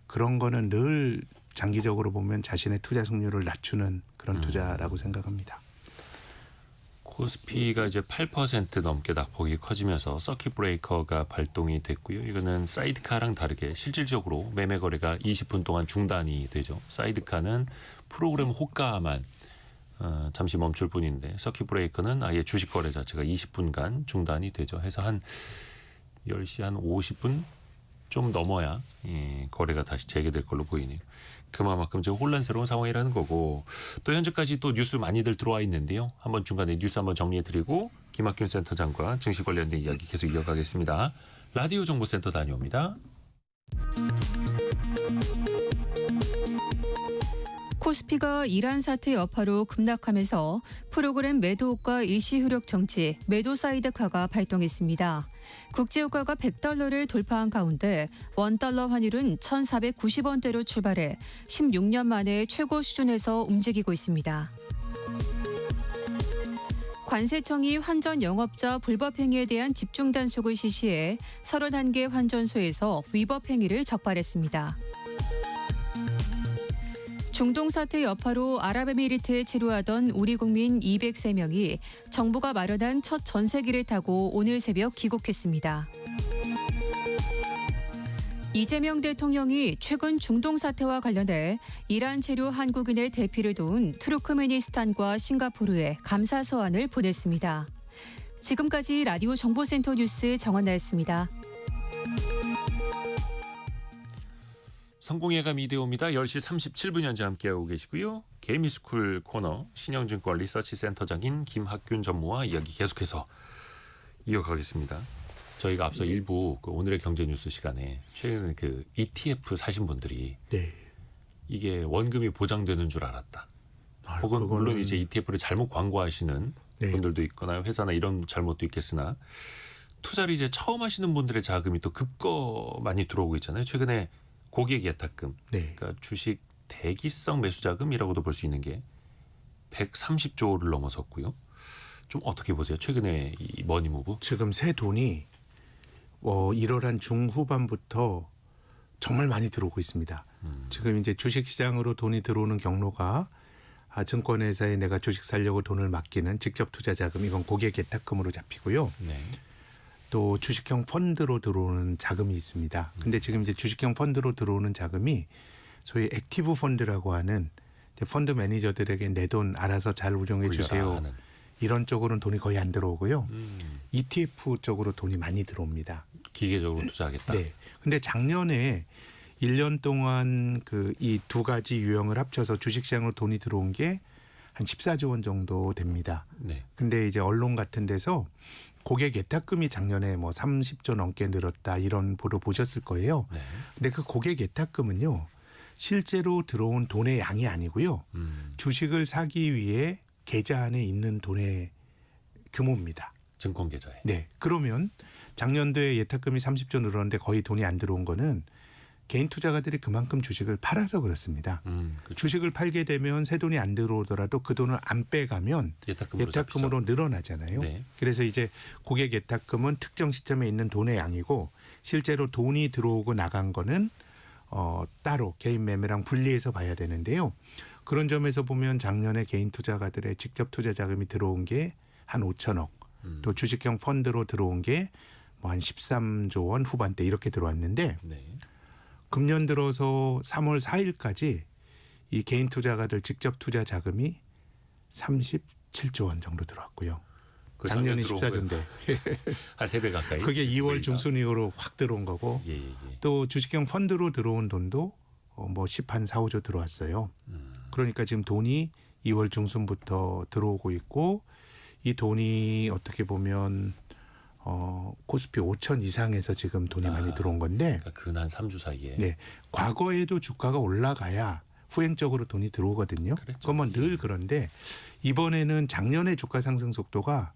그런 거는 늘 장기적으로 보면 자신의 투자 승률을 낮추는 그런 투자라고 생각합니다. 코스피가 이제 8% 넘게 낙폭이 커지면서 서킷 브레이커가 발동이 됐고요. 이거는 사이드카랑 다르게 실질적으로 매매 거래가 20분 동안 중단이 되죠. 사이드카는 프로그램 호가만 잠시 멈출 뿐인데 서킷 브레이커는 아예 주식 거래 자체가 20분간 중단이 되죠. 해서 한 10시 한 50분 좀 넘어야 거래가 다시 재개될 걸로 보이네요. 그만큼 좀 혼란스러운 상황이라는 거고 또 현재까지 또 뉴스 많이들 들어와 있는데요. 한번 중간에 뉴스 한번 정리해드리고 김학균 센터장과 증시 관련된 이야기 계속 이어가겠습니다. 라디오 정보센터 다녀옵니다. 코스피가 이란 사태 여파로 급락하면서 프로그램 매도효과 일시효력 정지, 매도 사이드카가 발동했습니다. 국제유가가 100달러를 돌파한 가운데 원달러 환율은 1,490원대로 출발해 16년 만에 최고 수준에서 움직이고 있습니다. 관세청이 환전 영업자 불법 행위에 대한 집중 단속을 실시해 31개 환전소에서 위법 행위를 적발했습니다. 중동 사태 여파로 아랍에미리트에 체류하던 우리 국민 203명이 정부가 마련한 첫 전세기를 타고 오늘 새벽 귀국했습니다. 이재명 대통령이 최근 중동 사태와 관련해 이란 체류 한국인의 대피를 도운 투르크메니스탄과 싱가포르에 감사 서한을 보냈습니다. 지금까지 라디오 정보센터 뉴스 정원나였습니다. 성공예감 이대호입니다. 10시 37분 현재 함께하고 계시고요. 개미스쿨 코너 신영증권 리서치 센터장인 김학균 전무와 이야기 계속해서 이어가겠습니다. 저희가 앞서 일부 오늘의 경제뉴스 시간에 최근에 그 ETF 사신 분들이 네. 이게 원금이 보장되는 줄 알았다. 혹은 물론 이제 ETF를 잘못 광고하시는 네. 분들도 있거나 회사나 이런 잘못도 있겠으나 투자를 이제 처음 하시는 분들의 자금이 또 급거 많이 들어오고 있잖아요. 최근에 고객 예탁금, 네. 그러니까 주식 대기성 매수 자금이라고도 볼 수 있는 게 130조를 넘어섰고요. 좀 어떻게 보세요? 최근에 이 머니무브? 지금 새 돈이 1월 한 중후반부터 정말 많이 들어오고 있습니다. 지금 이제 주식시장으로 돈이 들어오는 경로가 증권회사에 내가 주식 살려고 돈을 맡기는 직접 투자 자금 이건 고객 예탁금으로 잡히고요. 네. 또 주식형 펀드로 들어오는 자금이 있습니다. 근데 지금 이제 주식형 펀드로 들어오는 자금이 소위 액티브 펀드라고 하는 이제 펀드 매니저들에게 내 돈 알아서 잘 운용해 주세요. 하는. 이런 쪽으로는 돈이 거의 안 들어오고요. ETF 쪽으로 돈이 많이 들어옵니다. 기계적으로 투자하겠다. 네. 근데 작년에 1년 동안 그 이 두 가지 유형을 합쳐서 주식시장으로 돈이 들어온 게 한 14조 원 정도 됩니다. 네. 근데 이제 언론 같은 데서 고객 예탁금이 작년에 뭐 30조 넘게 늘었다 이런 보도 보셨을 거예요. 네. 근데 그 고객 예탁금은요. 실제로 들어온 돈의 양이 아니고요. 주식을 사기 위해 계좌 안에 있는 돈의 규모입니다. 증권 계좌에. 네. 그러면 작년도에 예탁금이 30조 늘었는데 거의 돈이 안 들어온 거는 개인 투자가들이 그만큼 주식을 팔아서 그렇습니다. 그렇죠. 주식을 팔게 되면 새 돈이 안 들어오더라도 그 돈을 안 빼가면 예탁금으로 늘어나잖아요. 네. 그래서 이제 고객 예탁금은 특정 시점에 있는 돈의 양이고 실제로 돈이 들어오고 나간 거는 따로 개인 매매랑 분리해서 봐야 되는데요. 그런 점에서 보면 작년에 개인 투자가들의 직접 투자 자금이 들어온 게 한 5천억 또 주식형 펀드로 들어온 게 뭐 한 13조 원 후반대 이렇게 들어왔는데 네. 금년 들어서 3월 4일까지 이 개인 투자가들 직접 투자 자금이 37조 원 정도 들어왔고요. 그 작년에 작년 들어온 14조인데 한 3배 가까이. 그게 2월 이상. 중순 이후로 확 들어온 거고 예, 예, 예. 또 주식형 펀드로 들어온 돈도 뭐 10한 4, 5조 들어왔어요. 그러니까 지금 돈이 2월 중순부터 들어오고 있고 이 돈이 어떻게 보면 코스피 5천 이상에서 지금 돈이 많이 들어온 건데 그러니까 근한 3주 사이에. 네. 과거에도 주가가 올라가야 후행적으로 돈이 들어오거든요. 그랬죠. 그건 뭐 늘 그런데 이번에는 작년의 주가 상승 속도가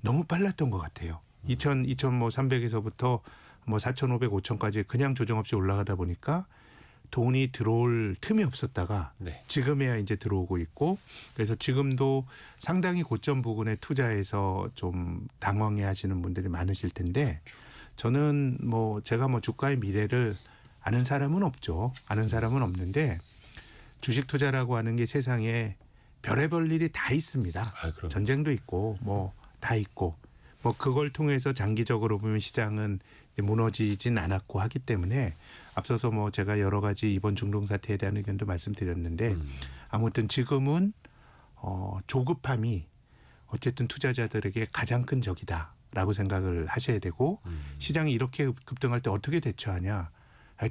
너무 빨랐던 것 같아요. 2,300에서부터 뭐 4,500, 5,000까지 그냥 조정 없이 올라가다 보니까 돈이 들어올 틈이 없었다가 네. 지금에야 이제 들어오고 있고 그래서 지금도 상당히 고점 부근에 투자해서 좀 당황해 하시는 분들이 많으실 텐데 저는 뭐 제가 뭐 주가의 미래를 아는 사람은 없죠. 아는 사람은 없는데 주식 투자라고 하는 게 세상에 별의별 일이 다 있습니다. 그럼요. 전쟁도 있고 뭐 다 있고 뭐 그걸 통해서 장기적으로 보면 시장은 이제 무너지진 않았고 하기 때문에 앞서서 뭐 제가 여러 가지 이번 중동 사태에 대한 의견도 말씀드렸는데 아무튼 지금은 조급함이 어쨌든 투자자들에게 가장 큰 적이다라고 생각을 하셔야 되고 시장이 이렇게 급등할 때 어떻게 대처하냐?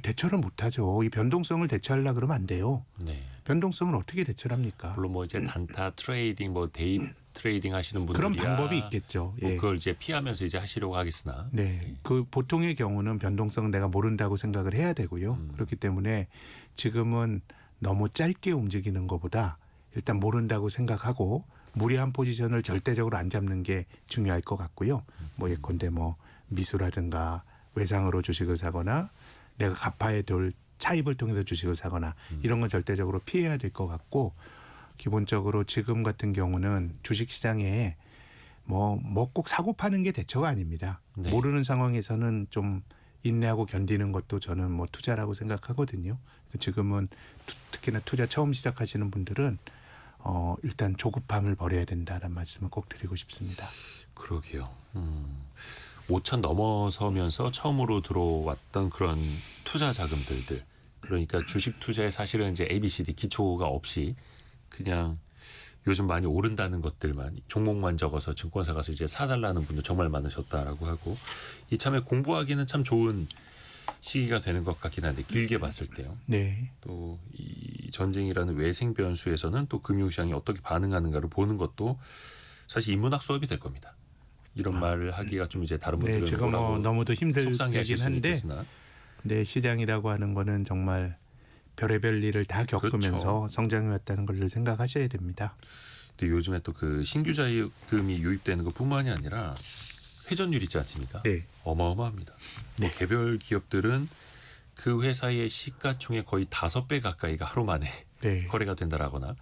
대처를 못하죠. 이 변동성을 대처하려고 그러면 안 돼요. 네. 변동성을 어떻게 대처를 합니까? 물론 뭐 이제 단타 트레이딩 뭐 데이 트레이딩 하시는 분들이야 그런 방법이 있겠죠. 뭐 예. 그걸 이제 피하면서 이제 하시려고 하겠으나 네. 그 보통의 경우는 변동성은 내가 모른다고 생각을 해야 되고요. 그렇기 때문에 지금은 너무 짧게 움직이는 것보다 일단 모른다고 생각하고 무리한 포지션을 절대적으로 안 잡는 게 중요할 것 같고요. 뭐 예컨대 뭐 미수라든가 외상으로 주식을 사거나 내가 갚아야 될 차입을 통해서 주식을 사거나 이런 건 절대적으로 피해야 될 것 같고 기본적으로 지금 같은 경우는 주식시장에 뭐 꼭 사고 파는 게 대처가 아닙니다. 네. 모르는 상황에서는 좀 인내하고 견디는 것도 저는 뭐 투자라고 생각하거든요. 그래서 지금은 특히나 투자 처음 시작하시는 분들은 일단 조급함을 버려야 된다라는 말씀을 꼭 드리고 싶습니다. 그러게요. 5천 넘어서면서 처음으로 들어왔던 그런 투자 자금들들. 그러니까 주식 투자에 사실은 이제 ABCD 기초가 없이 그냥 요즘 많이 오른다는 것들만 종목만 적어서 증권사 가서 이제 사달라는 분도 정말 많으셨다라고 하고 이참에 공부하기는 참 좋은 시기가 되는 것 같긴 한데 길게 봤을 때요. 네. 또 이 전쟁이라는 외생 변수에서는 또 금융시장이 어떻게 반응하는가를 보는 것도 사실 인문학 수업이 될 겁니다. 이런 말을 하기가 좀 이제 다른 분들은 네, 제가 뭐 뭐라고 너무도 힘들긴 속상해하실 수는 한데 있겠으나 네, 시장이라고 하는 거는 정말 별의별 일을 다 겪으면서 그렇죠. 성장해 왔다는 걸 생각하셔야 됩니다. 근데 요즘에 또 그 신규 자금이 유입되는 것뿐만이 아니라 회전율 있지 않습니까? 네. 어마어마합니다. 뭐 개별 기업들은 그 회사의 시가총액 거의 5배 가까이가 하루 만에 네. 거래가 된다라거나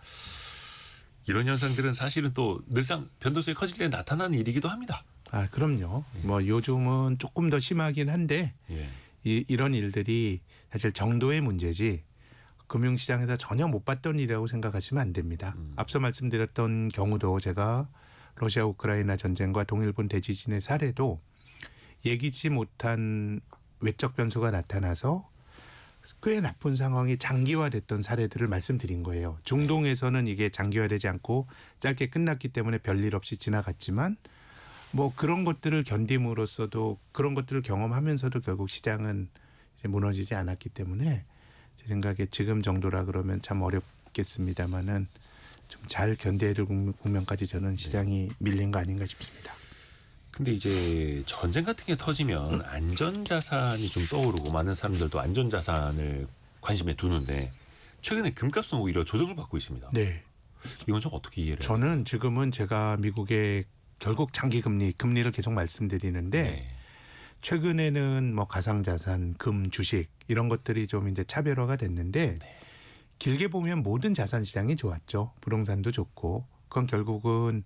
이런 현상들은 사실은 또 늘상 변동성이 커질 때 나타나는 일이기도 합니다. 아, 그럼요. 뭐 요즘은 조금 더 심하긴 한데 예. 이런 일들이 사실 정도의 문제지 금융시장에서 전혀 못 봤던 일이라고 생각하시면 안 됩니다. 앞서 말씀드렸던 경우도 제가 러시아 우크라이나 전쟁과 동일본 대지진의 사례도 예기치 못한 외적 변수가 나타나서 꽤 나쁜 상황이 장기화됐던 사례들을 말씀드린 거예요. 중동에서는 이게 장기화되지 않고 짧게 끝났기 때문에 별일 없이 지나갔지만 뭐 그런 것들을 견딤으로써도 그런 것들을 경험하면서도 결국 시장은 이제 무너지지 않았기 때문에 제 생각에 지금 정도라 그러면 참 어렵겠습니다만은 좀 잘 견뎌야 될 국면까지 저는 시장이 밀린 거 아닌가 싶습니다. 근데 이제 전쟁 같은 게 터지면 안전자산이 좀 떠오르고 많은 사람들도 안전자산을 관심에 두는데 최근에 금값은 오히려 조정을 받고 있습니다. 네. 이건 좀 어떻게 이해를 해요? 저는 지금은 제가 미국의 결국 장기 금리를 계속 말씀드리는데 네. 최근에는 뭐 가상자산, 금, 주식 이런 것들이 좀 이제 차별화가 됐는데 길게 보면 모든 자산 시장이 좋았죠. 부동산도 좋고 그건 결국은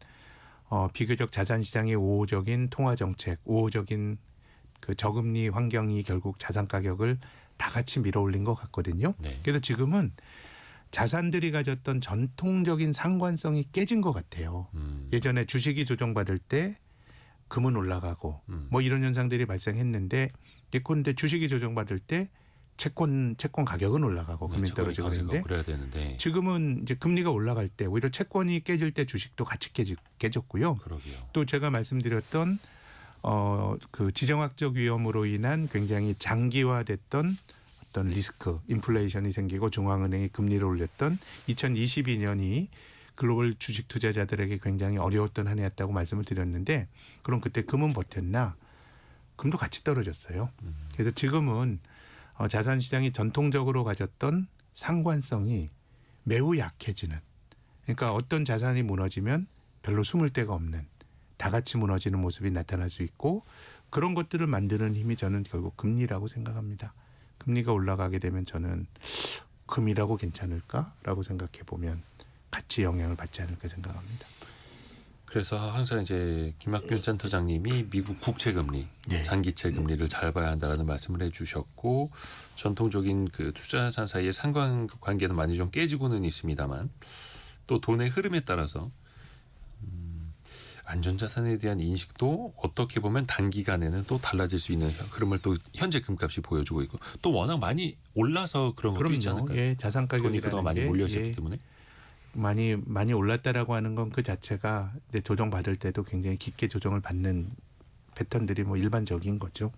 비교적 자산 시장의 우호적인 통화 정책, 우호적인 그 저금리 환경이 결국 자산 가격을 다 같이 밀어올린 것 같거든요. 네. 그래서 지금은 자산들이 가졌던 전통적인 상관성이 깨진 것 같아요. 예전에 주식이 조정받을 때 금은 올라가고 뭐 이런 현상들이 발생했는데 예컨대 주식이 조정받을 때 채권 가격은 올라가고 금이 떨어지고 그러는데 그래야 되는데 지금은 이제 금리가 올라갈 때 오히려 채권이 깨질 때 주식도 같이 깨졌고요. 그러게요. 또 제가 말씀드렸던 그 지정학적 위험으로 인한 굉장히 장기화됐던 어떤 리스크, 인플레이션이 생기고 중앙은행이 금리를 올렸던 2022년이 글로벌 주식 투자자들에게 굉장히 어려웠던 한 해였다고 말씀을 드렸는데 그럼 그때 금은 버텼나? 금도 같이 떨어졌어요. 그래서 지금은 자산 시장이 전통적으로 가졌던 상관성이 매우 약해지는. 그러니까 어떤 자산이 무너지면 별로 숨을 데가 없는 다 같이 무너지는 모습이 나타날 수 있고 그런 것들을 만드는 힘이 저는 결국 금리라고 생각합니다. 금리가 올라가게 되면 저는 금이라고 괜찮을까라고 생각해 보면 같이 영향을 받지 않을까 생각합니다. 그래서 항상 이제 김학균 센터장님이 미국 국채 금리, 네. 장기채 금리를 잘 봐야 한다라는 말씀을 해주셨고 전통적인 그 투자자산 사이의 상관관계는 많이 좀 깨지고는 있습니다만 또 돈의 흐름에 따라서 안전자산에 대한 인식도 어떻게 보면 단기간에는 또 달라질 수 있는 흐름을 또 현재 금값이 보여주고 있고 또 워낙 많이 올라서 그런 것도 있지 않을까요? 예, 자산 돈이 가격이 그동안 많이 몰려 있었기 때문에. 많이 올랐다라고 하는 건 그 자체가 이제 조정 받을 때도 굉장히 깊게 조정을 받는 패턴들이 뭐 일반적인 거죠.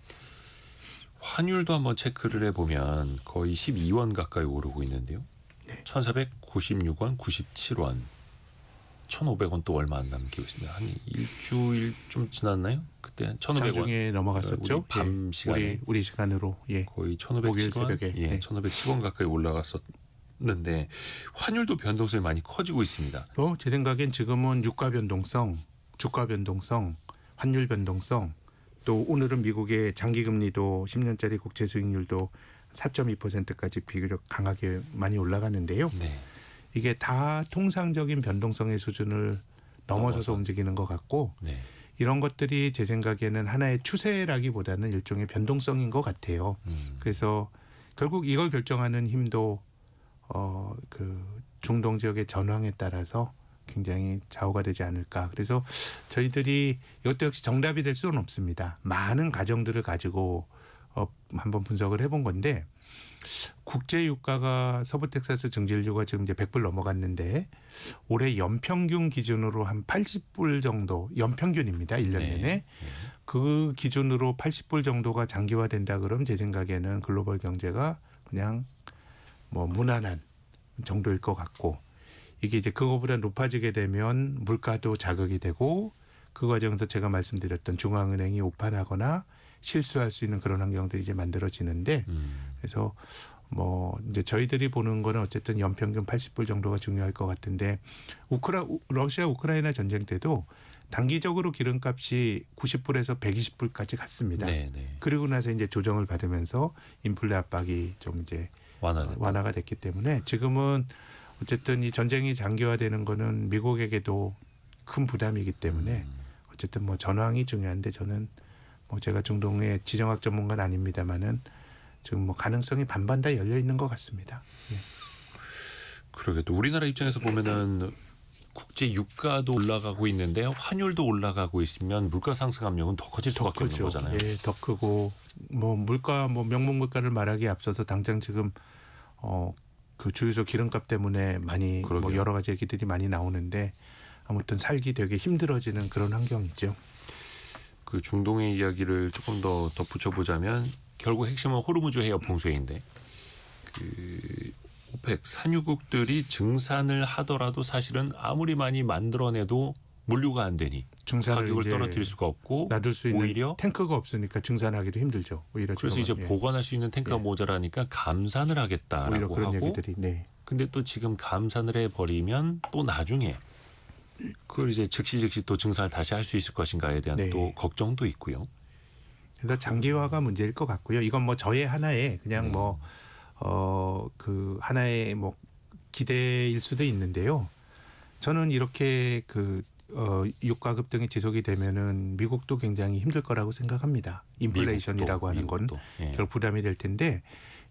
환율도 한번 체크를 해보면 거의 12원 가까이 오르고 있는데요. 네. 1,496원, 97원, 1,500원 또 얼마 안 남기고 있습니다. 한 일주일 좀 지났나요? 그때 한 1,500원. 장중에 넘어갔었죠. 우리 밤 시간에 우리 시간으로 예. 거의 목요일 1,510원, 새벽에. 네. 1,510원 가까이 올라갔었는데 환율도 변동성이 많이 커지고 있습니다. 제 생각엔 지금은 유가 변동성, 주가 변동성, 환율 변동성, 또 오늘은 미국의 장기 금리도 10년짜리 국채 수익률도 4.2%까지 비교적 강하게 많이 올라가는데요. 네. 이게 다 통상적인 변동성의 수준을 넘어서서 움직이는 것 같고 네. 이런 것들이 제 생각에는 하나의 추세라기보다는 일종의 변동성인 것 같아요. 그래서 결국 이걸 결정하는 힘도 그 중동 지역의 전황에 따라서 굉장히 좌우가 되지 않을까. 그래서 저희들이 이것도 역시 정답이 될 수는 없습니다. 많은 가정들을 가지고 한번 분석을 해본 건데 국제 유가가 서부 텍사스 증기율가 지금 이제 100불 넘어갔는데 올해 연평균 기준으로 한 80불 정도 연평균입니다. 1년 네. 내내. 그 기준으로 80불 정도가 장기화된다 그러면 제 생각에는 글로벌 경제가 그냥 뭐 무난한 정도일 것 같고 이게 이제 그거보다 높아지게 되면 물가도 자극이 되고 그 과정에서 제가 말씀드렸던 중앙은행이 오판하거나 실수할 수 있는 그런 환경들이 이제 만들어지는데 그래서 뭐 이제 저희들이 보는 거는 어쨌든 연평균 80불 정도가 중요할 것 같은데 러시아 우크라이나 전쟁 때도 단기적으로 기름값이 90불에서 120불까지 갔습니다. 네, 네. 그리고 나서 이제 조정을 받으면서 인플레 압박이 좀 이제 완화가 됐기 때문에 지금은 어쨌든 이 전쟁이 장기화되는 거는 미국에게도 큰 부담이기 때문에 어쨌든 뭐 전황이 중요한데 저는 뭐 제가 중동의 지정학 전문가는 아닙니다만은 지금 뭐 가능성이 반반 다 열려 있는 것 같습니다. 예. 그러게 또 우리나라 입장에서 보면은 국제 유가도 올라가고 있는데 환율도 올라가고 있으면 물가 상승 압력은 더 커질 더 수밖에 없는 크죠. 거잖아요. 예, 더 크고 뭐 물가 뭐 명목 물가를 말하기에 앞서서 당장 지금 그 주유소 기름값 때문에 많이 뭐 그러게요. 여러 가지 얘기들이 많이 나오는데 아무튼 살기 되게 힘들어지는 그런 환경이죠. 그 중동의 이야기를 조금 더 덧붙여 보자면 결국 핵심은 호르무즈 해협 봉쇄인데 그 오펙 산유국들이 증산을 하더라도 사실은 아무리 많이 만들어내도 물류가 안 되니 증산을 가격을 이제 떨어뜨릴 수가 없고 놔둘 수 있는 오히려 탱크가 없으니까 증산하기도 힘들죠. 오히려 그래서 이제 지금은. 예. 보관할 수 있는 탱크가 예. 모자라니까 감산을 오히려 하겠다라고 그런 하고 얘기들이 네. 근데 또 지금 감산을 해버리면 또 나중에 그걸 이제 즉시 또 증산을 다시 할 수 있을 것인가에 대한 네. 또 걱정도 있고요. 그래서 장기화가 문제일 것 같고요. 이건 뭐 저의 하나의 그냥 그 하나의 뭐 기대일 수도 있는데요. 저는 이렇게 그 유가 급등이 지속이 되면은 미국도 굉장히 힘들 거라고 생각합니다. 인플레이션이라고 하는 건 미국도. 예. 결국 부담이 될 텐데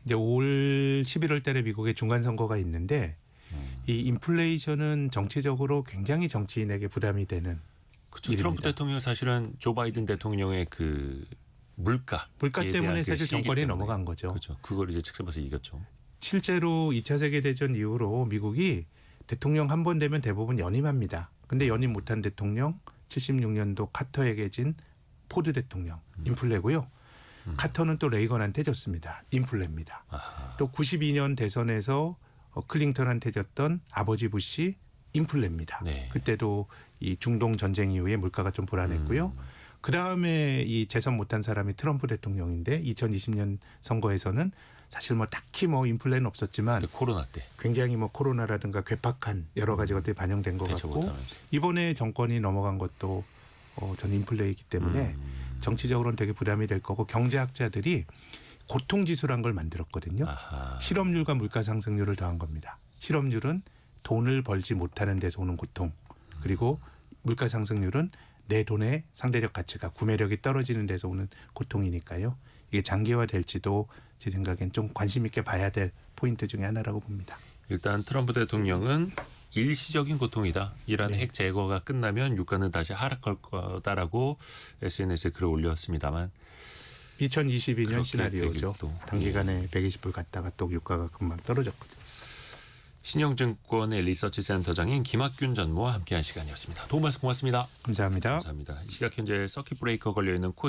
이제 올 11월 달에 미국에 중간 선거가 있는데 이 인플레이션은 정치적으로 굉장히 정치인에게 부담이 되는 그렇죠. 일입니다. 트럼프 대통령 사실은 조 바이든 대통령의 그 물가 때문에 사실 정권이 넘어간 거죠. 그렇죠. 그걸 이제 책잡아서 이겼죠. 실제로 2차 세계대전 이후로 미국이 대통령 한 번 되면 대부분 연임합니다. 근데 연임 못한 대통령 76년도 카터에게 진 포드 대통령 인플레고요. 카터는 또 레이건한테 졌습니다. 인플레입니다. 아하. 또 92년 대선에서 클링턴한테 졌던 아버지 부시 인플레입니다. 네. 그때도 이 중동 전쟁 이후에 물가가 좀 불안했고요. 그다음에 이 재선 못한 사람이 트럼프 대통령인데 2020년 선거에서는 사실 뭐 딱히 뭐 인플레는 없었지만 그때 코로나 때 굉장히 뭐 코로나라든가 괴팍한 여러 가지 것들이 반영된 것 대처 같고 못하면서. 이번에 정권이 넘어간 것도 전 인플레이기 때문에 정치적으로는 되게 부담이 될 거고 경제학자들이 고통지수란 걸 만들었거든요. 아하. 실업률과 물가 상승률을 더한 겁니다. 실업률은 돈을 벌지 못하는 데서 오는 고통 그리고 물가 상승률은 내 돈의 상대적 가치가 구매력이 떨어지는 데서 오는 고통이니까요. 이게 장기화될지도 제 생각엔 좀 관심 있게 봐야 될 포인트 중에 하나라고 봅니다. 일단 트럼프 대통령은 일시적인 고통이다. 이란 네. 핵 제거가 끝나면 유가는 다시 하락할 거다라고 SNS에 글을 올렸습니다만 2022년 그렇게 시나리오죠. 되길 또. 단기간에 120불 갔다가 또 유가가 금방 떨어졌거든요. 신영증권의 리서치 센터장인 김학균 전무와 함께한 시간이었습니다. 도움 말씀 고맙습니다. 감사합니다. 감사합니다. 이 시각 현재 서킷 브레이커 걸려있는 코스